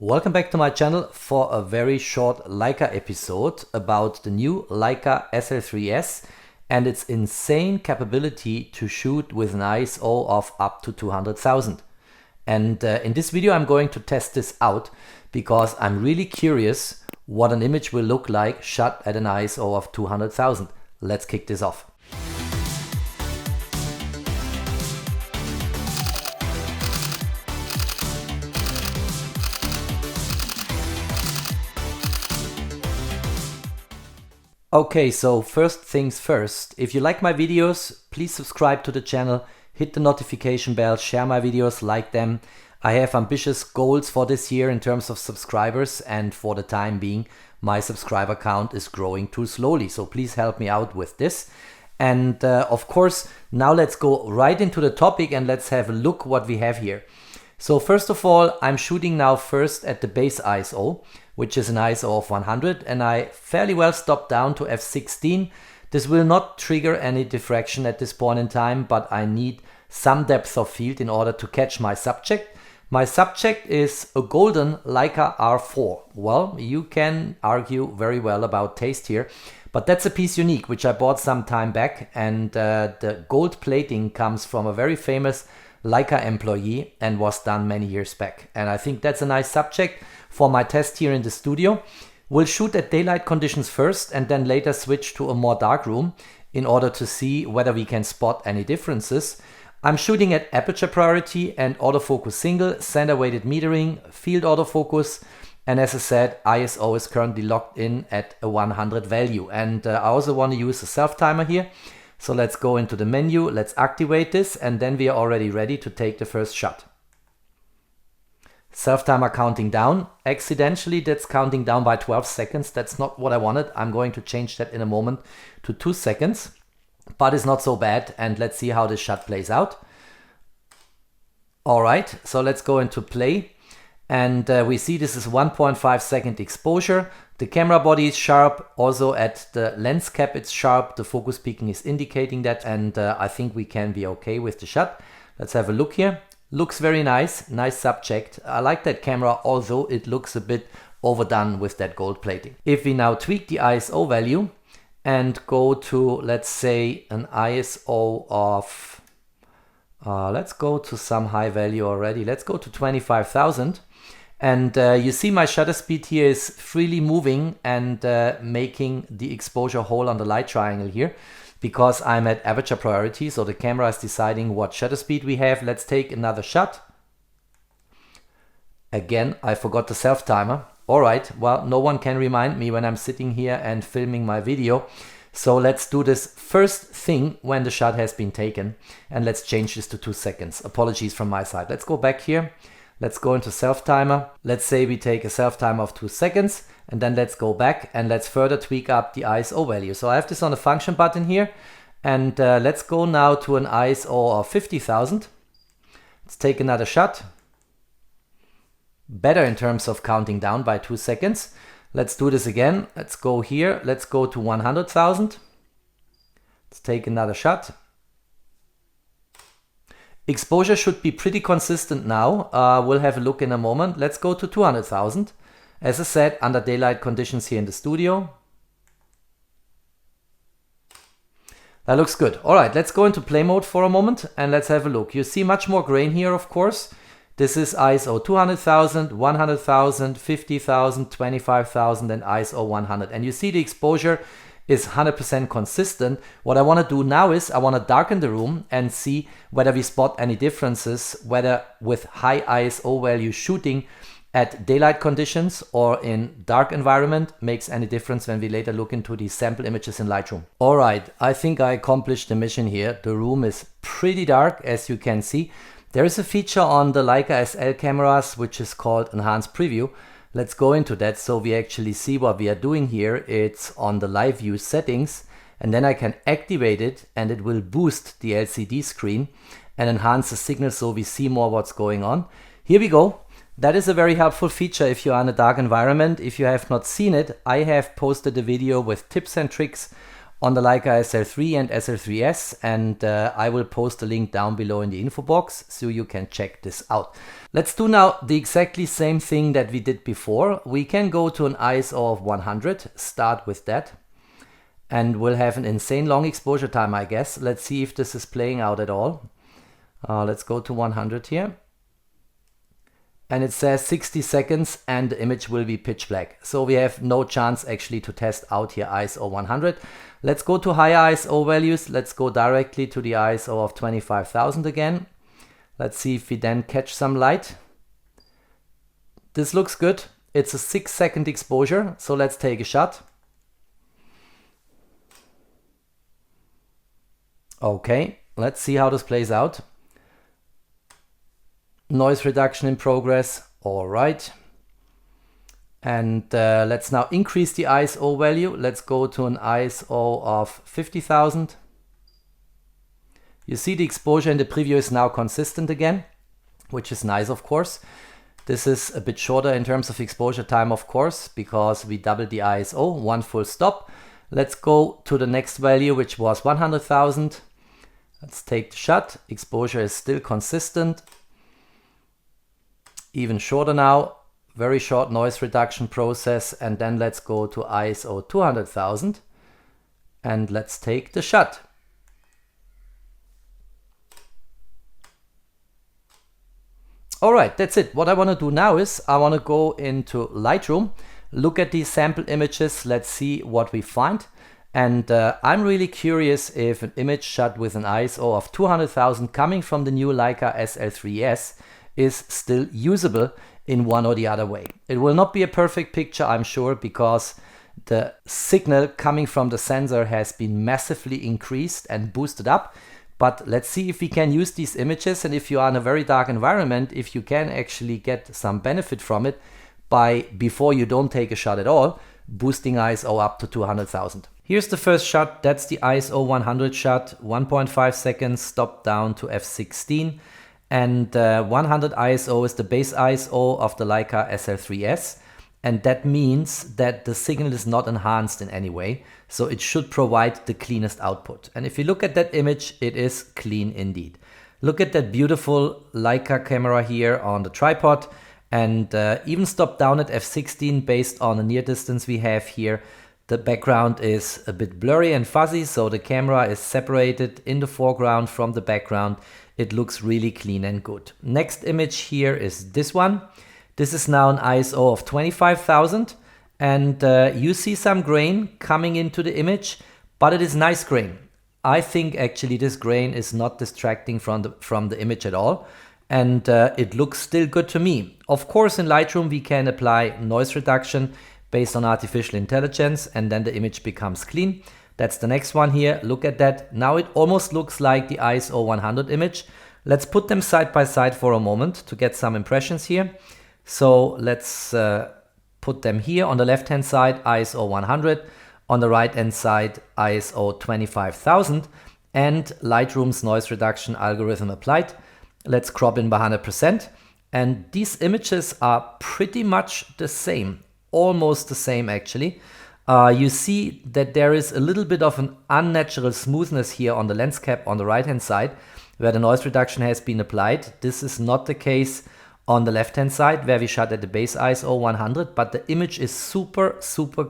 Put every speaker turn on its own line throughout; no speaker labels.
Welcome back to my channel for a very short Leica episode about the new Leica SL3-S and its insane capability to shoot with an ISO of up to 200,000. And in this video I'm going to test this out because I'm really curious what an image will look like shot at an ISO of 200,000. Let's kick this off. Okay, so first things first, if you like my videos, please subscribe to the channel, hit the notification bell, share my videos, like them. I have ambitious goals for this year in terms of subscribers, and for the time being, my subscriber count is growing too slowly, so please help me out with this. And of course, now let's go right into the topic and let's have a look what we have here. So first of all, I'm shooting now first at the base ISO, which is an ISO of 100, and I fairly well stopped down to f16. This will not trigger any diffraction at this point in time, but I need some depth of field in order to catch my subject. My subject is a golden Leica R4. Well, you can argue very well about taste here, but that's a piece unique, which I bought some time back, and the gold plating comes from a very famous Leica employee and was done many years back. And I think that's a nice subject for my test here in the studio. We'll shoot at daylight conditions first and then later switch to a more dark room in order to see whether we can spot any differences. I'm shooting at aperture priority and autofocus single, center weighted metering, field autofocus, and as I said, ISO is currently locked in at a 100 value. And I also want to use a self timer here. So let's go into the menu, let's activate this, and then we are already ready to take the first shot. Self-timer counting down. Accidentally, that's counting down by 12 seconds. That's not what I wanted. I'm going to change that in a moment to 2 seconds, but it's not so bad. And let's see how this shot plays out. All right, so let's go into play. And we see this is 1.5 second exposure. The camera body is sharp. Also at the lens cap it's sharp. The focus peaking is indicating that, and I think we can be okay with the shot. Let's have a look here. Looks very nice, nice subject. I like that camera, although it looks a bit overdone with that gold plating. If we now tweak the ISO value and go to, let's say, an ISO of, let's go to some high value already. Let's go to 25,000. And you see my shutter speed here is freely moving and making the exposure hole on the light triangle here, because I'm at aperture priority, so the camera is deciding what shutter speed we have. Let's take another shot. Again, I forgot the self timer. All right, well, no one can remind me when I'm sitting here and filming my video. So let's do this first thing when the shot has been taken, and let's change this to 2 seconds. Apologies from my side. Let's go back here. Let's go into self timer. Let's say we take a self timer of 2 seconds, and then let's go back and let's further tweak up the ISO value. So I have this on the function button here, and let's go now to an ISO of 50,000. Let's take another shot. Better in terms of counting down by 2 seconds. Let's do this again. Let's go here. Let's go to 100,000. Let's take another shot. Exposure should be pretty consistent now. We'll have a look in a moment. Let's go to 200,000. As I said, under daylight conditions here in the studio. That looks good. All right, let's go into play mode for a moment and let's have a look. You see much more grain here, of course. This is ISO 200,000, 100,000, 50,000, 25,000 and ISO 100. And you see the exposure is 100% consistent. What I want to do now is I want to darken the room and see whether we spot any differences, whether with high ISO value shooting at daylight conditions or in dark environment makes any difference when we later look into the sample images in Lightroom. All right, I think I accomplished the mission here. The room is pretty dark, as you can see. There is a feature on the Leica SL cameras which is called Enhanced Preview. Let's go into that so we actually see what we are doing here. It's on the live view settings, and then I can activate it and it will boost the LCD screen and enhance the signal so we see more what's going on. Here we go. That is a very helpful feature if you are in a dark environment. If you have not seen it, I have posted a video with tips and tricks on the Leica SL3 and SL3-S, and I will post a link down below in the info box so you can check this out. Let's do now the exactly same thing that we did before. We can go to an ISO of 100, start with that, and we'll have an insane long exposure time, I guess. Let's see if this is playing out at all. Let's go to 100 here. And it says 60 seconds and the image will be pitch black. So we have no chance actually to test out here ISO 100. Let's go to higher ISO values. Let's go directly to the ISO of 25,000 again. Let's see if we then catch some light. This looks good. It's a 6-second exposure. So let's take a shot. Okay, let's see how this plays out. Noise reduction in progress, all right. And let's now increase the ISO value. Let's go to an ISO of 50,000. You see the exposure in the preview is now consistent again, which is nice, of course. This is a bit shorter in terms of exposure time, of course, because we doubled the ISO, one full stop. Let's go to the next value, which was 100,000. Let's take the shot. Exposure is still consistent. Even shorter now, very short noise reduction process, and then let's go to ISO 200,000 and let's take the shot. All right, that's it. What I want to do now is I want to go into Lightroom, look at these sample images, let's see what we find. And I'm really curious if an image shot with an ISO of 200,000 coming from the new Leica SL3-S is still usable in one or the other way. It will not be a perfect picture, I'm sure, because the signal coming from the sensor has been massively increased and boosted up. But let's see if we can use these images, and if you are in a very dark environment, if you can actually get some benefit from it by, before you don't take a shot at all, boosting ISO up to 200,000. Here's the first shot. That's the ISO 100 shot, 1.5 seconds, stop down to f16. And 100 ISO is the base ISO of the Leica SL3-S. And that means that the signal is not enhanced in any way. So it should provide the cleanest output. And if you look at that image, it is clean indeed. Look at that beautiful Leica camera here on the tripod. And even stop down at f16 based on the near distance we have here. The background is a bit blurry and fuzzy, so the camera is separated in the foreground from the background. It looks really clean and good. Next image here is this one. This is now an ISO of 25,000, and you see some grain coming into the image, but it is nice grain. I think actually this grain is not distracting from the image at all, and it looks still good to me. Of course, in Lightroom we can apply noise reduction based on artificial intelligence, and then the image becomes clean. That's the next one here. Look at that. Now it almost looks like the ISO 100 image. Let's put them side by side for a moment to get some impressions here. So let's put them here. On the left hand side, ISO 100. On the right hand side, ISO 25,000. And Lightroom's noise reduction algorithm applied. Let's crop in by 100%. And these images are pretty much the same. Almost the same actually. You see that there is a little bit of an unnatural smoothness here on the lens cap on the right hand side where the noise reduction has been applied. This is not the case on the left hand side where we shot at the base ISO 100, but the image is super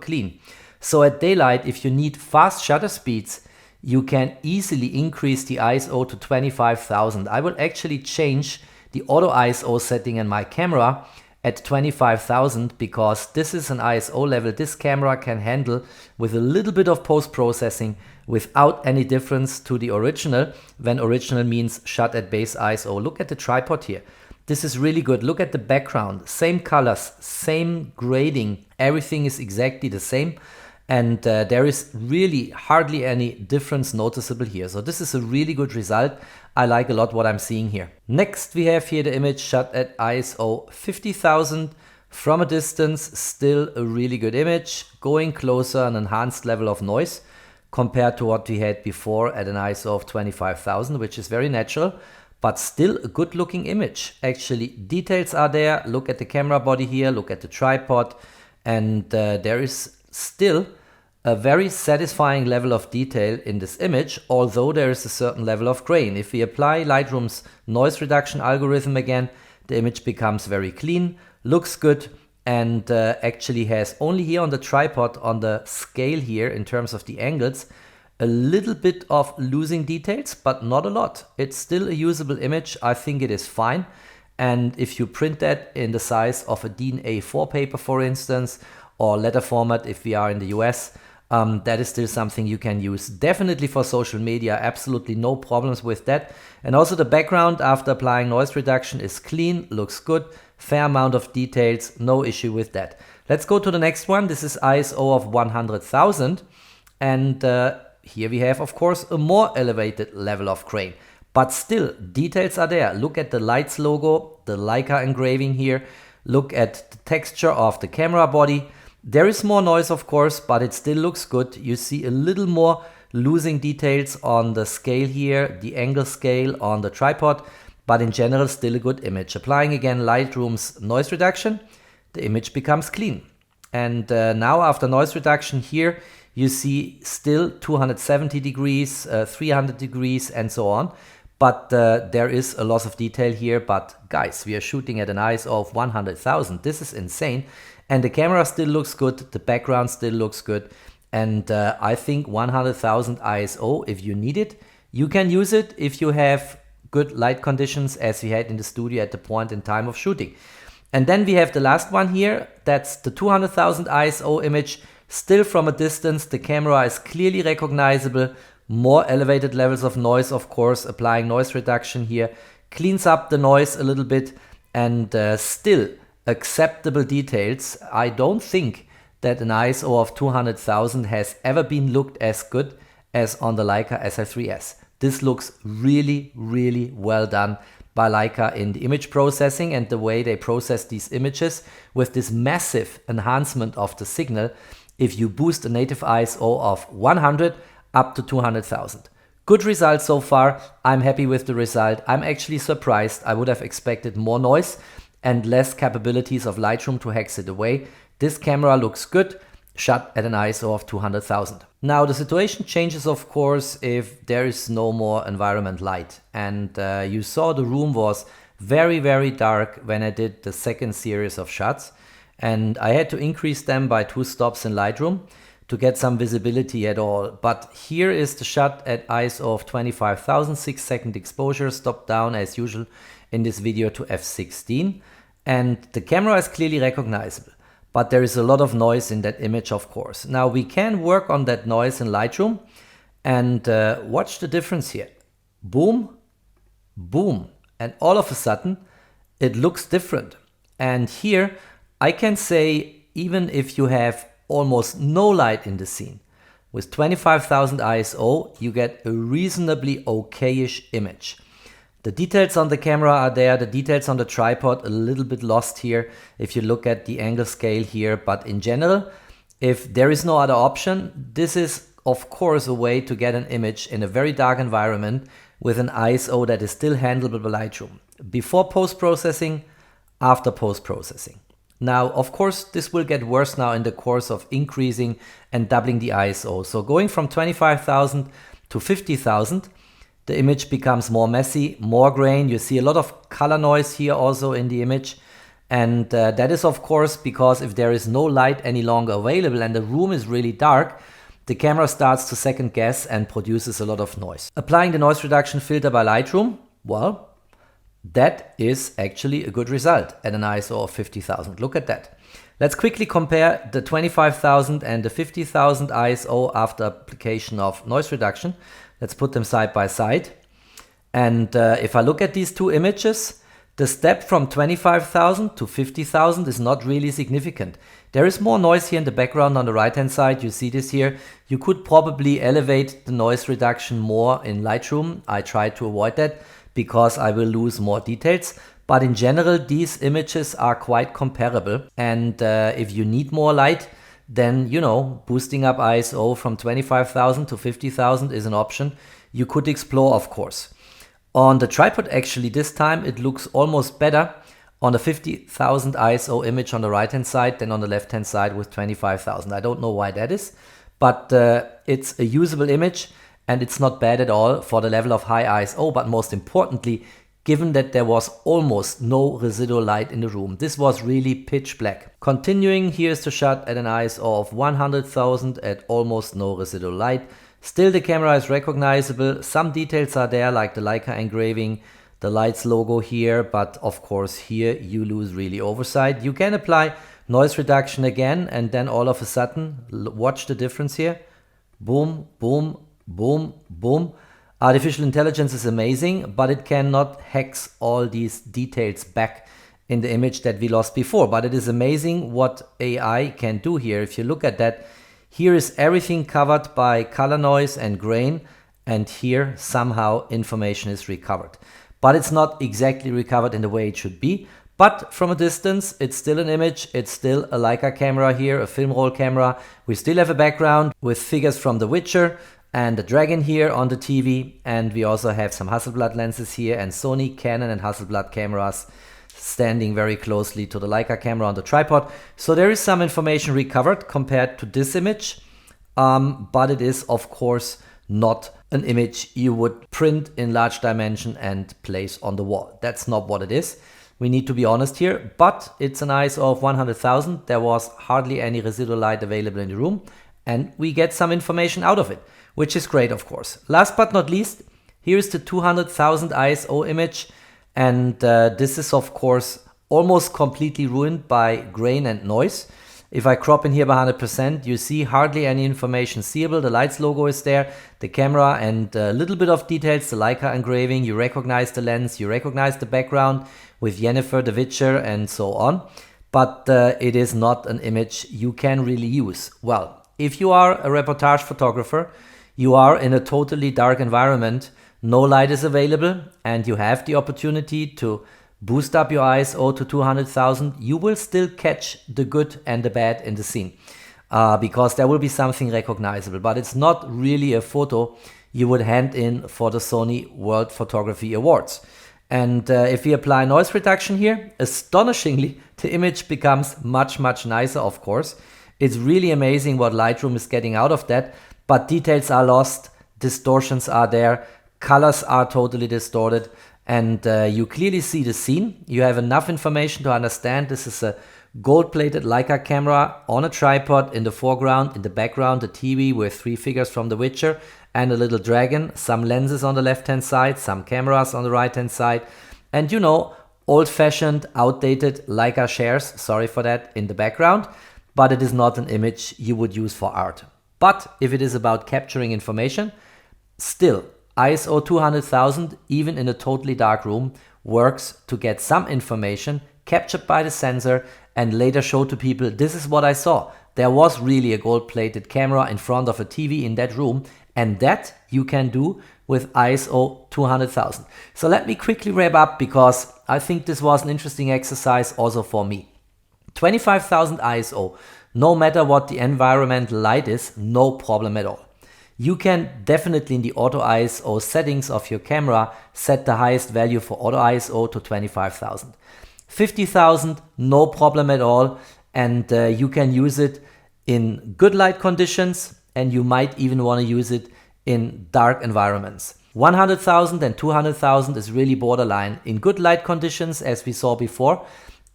clean. So at daylight, if you need fast shutter speeds, you can easily increase the ISO to 25,000. I will actually change the auto ISO setting in my camera at 25,000 because this is an ISO level this camera can handle with a little bit of post-processing without any difference to the original, when original means shot at base ISO. Look at the tripod here. This is really good. Look at the background. Same colors, same grading. Everything is exactly the same. And there is really hardly any difference noticeable here. So this is a really good result. I like a lot what I'm seeing here. Next we have here the image shot at ISO 50,000 from a distance. Still a really good image. Going closer, an enhanced level of noise compared to what we had before at an ISO of 25,000, which is very natural, but still a good looking image. Actually, details are there. Look at the camera body here, look at the tripod, and there is still a very satisfying level of detail in this image, although there is a certain level of grain. If we apply Lightroom's noise reduction algorithm again, the image becomes very clean, looks good, and actually has only here on the tripod, on the scale here in terms of the angles, a little bit of losing details, but not a lot. It's still a usable image. I think it is fine. And if you print that in the size of a DIN A4 paper, for instance, or letter format if we are in the US, that is still something you can use. Definitely for social media, absolutely no problems with that. And also the background after applying noise reduction is clean, looks good, fair amount of details, no issue with that. Let's go to the next one. This is ISO of 100,000. And here we have, of course, a more elevated level of grain. But still, details are there. Look at the lights logo, the Leica engraving here. Look at the texture of the camera body. There is more noise, of course, but it still looks good. You see a little more losing details on the scale here, the angle scale on the tripod, but in general, still a good image. Applying again Lightroom's noise reduction, the image becomes clean. And now after noise reduction here, you see still 270 degrees, 300 degrees, and so on. But there is a loss of detail here. But guys, we are shooting at an ISO of 100,000. This is insane. And the camera still looks good. The background still looks good. And I think 100,000 ISO, if you need it, you can use it if you have good light conditions as we had in the studio at the point in time of shooting. And then we have the last one here. That's the 200,000 ISO image. Still from a distance, the camera is clearly recognizable. More elevated levels of noise, of course, applying noise reduction here cleans up the noise a little bit, and still acceptable details. I don't think that an ISO of 200,000 has ever been looked as good as on the Leica SL3-S. This looks really, really well done by Leica in the image processing and the way they process these images with this massive enhancement of the signal. If you boost a native ISO of 100 up to 200,000. Good result so far. I'm happy with the result. I'm actually surprised. I would have expected more noise and less capabilities of Lightroom to hex it away. This camera looks good, shot at an ISO of 200,000. Now the situation changes, of course, if there is no more environment light. And you saw the room was very, very dark when I did the second series of shots. And I had to increase them by 2 stops in Lightroom to get some visibility at all. But here is the shot at ISO of 25,000, 6-second exposure, stopped down as usual in this video to f16. And the camera is clearly recognizable, but there is a lot of noise in that image, of course. Now we can work on that noise in Lightroom and watch the difference here. Boom, boom. And all of a sudden it looks different. And here I can say, even if you have almost no light in the scene, with 25,000 ISO, you get a reasonably okayish image. The details on the camera are there, the details on the tripod a little bit lost here if you look at the angle scale here, but in general, if there is no other option, this is of course a way to get an image in a very dark environment with an ISO that is still handleable by Lightroom. Before post-processing, after post-processing. Now, of course, this will get worse now in the course of increasing and doubling the ISO. So going from 25,000 to 50,000, the image becomes more messy, more grain. You see a lot of color noise here also in the image. And that is, of course, because if there is no light any longer available and the room is really dark, the camera starts to second guess and produces a lot of noise. Applying the noise reduction filter by Lightroom, well, that is actually a good result at an ISO of 50,000. Look at that. Let's quickly compare the 25,000 and the 50,000 ISO after application of noise reduction. Let's put them side by side. And if I look at these two images, the step from 25,000 to 50,000 is not really significant. There is more noise here in the background on the right hand side. You see this here. You could probably elevate the noise reduction more in Lightroom. I try to avoid that because I will lose more details. But in general, these images are quite comparable. And if you need more light, then, you know, boosting up ISO from 25,000 to 50,000 is an option you could explore, of course. On the tripod, actually, this time it looks almost better on the 50,000 ISO image on the right-hand side than on the left-hand side with 25,000. I don't know why that is, but it's a usable image and it's not bad at all for the level of high ISO, but most importantly, given that there was almost no residual light in the room. This was really pitch black. Continuing, here's the shot at an ISO of 100,000 at almost no residual light. Still the camera is recognizable. Some details are there, like the Leica engraving, the lights logo here, but of course here you lose really oversight. You can apply noise reduction again, and then all of a sudden, watch the difference here. Boom, boom, boom, boom. Artificial intelligence is amazing, but it cannot hex all these details back in the image that we lost before. But it is amazing what AI can do here. If you look at that, here is everything covered by color noise and grain, and here somehow information is recovered. But it's not exactly recovered in the way it should be. But from a distance, it's still an image. It's still a Leica camera here, a film roll camera. We still have a background with figures from The Witcher and the dragon here on the TV. And we also have some Hasselblad lenses here and Sony, Canon and Hasselblad cameras standing very closely to the Leica camera on the tripod. So there is some information recovered compared to this image. But it is, of course, not an image you would print in large dimension and place on the wall. That's not what it is. We need to be honest here, but it's an ISO of 100,000. There was hardly any residual light available in the room, and we get some information out of it, which is great, of course. Last but not least, here is the 200,000 ISO image, and this is, of course, almost completely ruined by grain and noise. If I crop in here by 100%, you see hardly any information seeable. The lights logo is there, the camera, and a little bit of details, the Leica engraving. You recognize the lens, you recognize the background with Yennefer, the Witcher, and so on. But it is not an image you can really use. Well, if you are a reportage photographer, you are in a totally dark environment, no light is available, and you have the opportunity to boost up your ISO to 200,000, you will still catch the good and the bad in the scene because there will be something recognizable, but it's not really a photo you would hand in for the Sony World Photography Awards. And if we apply noise reduction here, astonishingly, the image becomes much, much nicer, of course. It's really amazing what Lightroom is getting out of that, but details are lost, distortions are there, colors are totally distorted, and you clearly see the scene. You have enough information to understand this is a gold-plated Leica camera on a tripod. In the foreground, in the background, the TV with 3 figures from The Witcher and a little dragon, some lenses on the left-hand side, some cameras on the right-hand side, and you know, old-fashioned, outdated Leica shares, sorry for that, in the background, but it is not an image you would use for art. But if it is about capturing information, still, ISO 200,000, even in a totally dark room, works to get some information captured by the sensor and later show to people, this is what I saw. There was really a gold-plated camera in front of a TV in that room, and that you can do with ISO 200,000. So let me quickly wrap up because I think this was an interesting exercise also for me. 25,000 ISO, no matter what the environmental light is, no problem at all. You can definitely in the auto ISO settings of your camera set the highest value for auto ISO to 25,000. 50,000, no problem at all, and you can use it in good light conditions, and you might even want to use it in dark environments. 100,000 and 200,000 is really borderline. In good light conditions, as we saw before,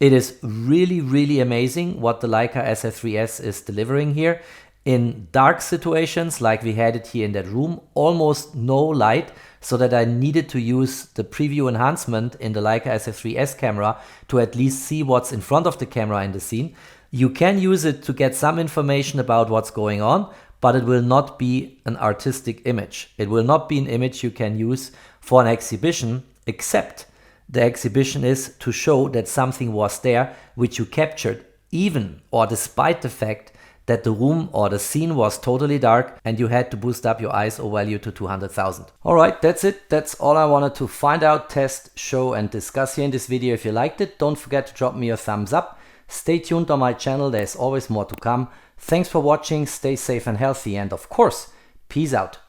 it is really, really amazing what the Leica SL3-S is delivering here. In dark situations, like we had it here in that room, almost no light, so that I needed to use the preview enhancement in the Leica SL3-S camera to at least see what's in front of the camera in the scene. You can use it to get some information about what's going on, but it will not be an artistic image. It will not be an image you can use for an exhibition, except the exhibition is to show that something was there which you captured, even or despite the fact that the room or the scene was totally dark and you had to boost up your ISO value to 200,000. Alright, that's it. That's all I wanted to find out, test, show and discuss here in this video. If you liked it, don't forget to drop me a thumbs up. Stay tuned on my channel, there's always more to come. Thanks for watching, stay safe and healthy, and of course, peace out.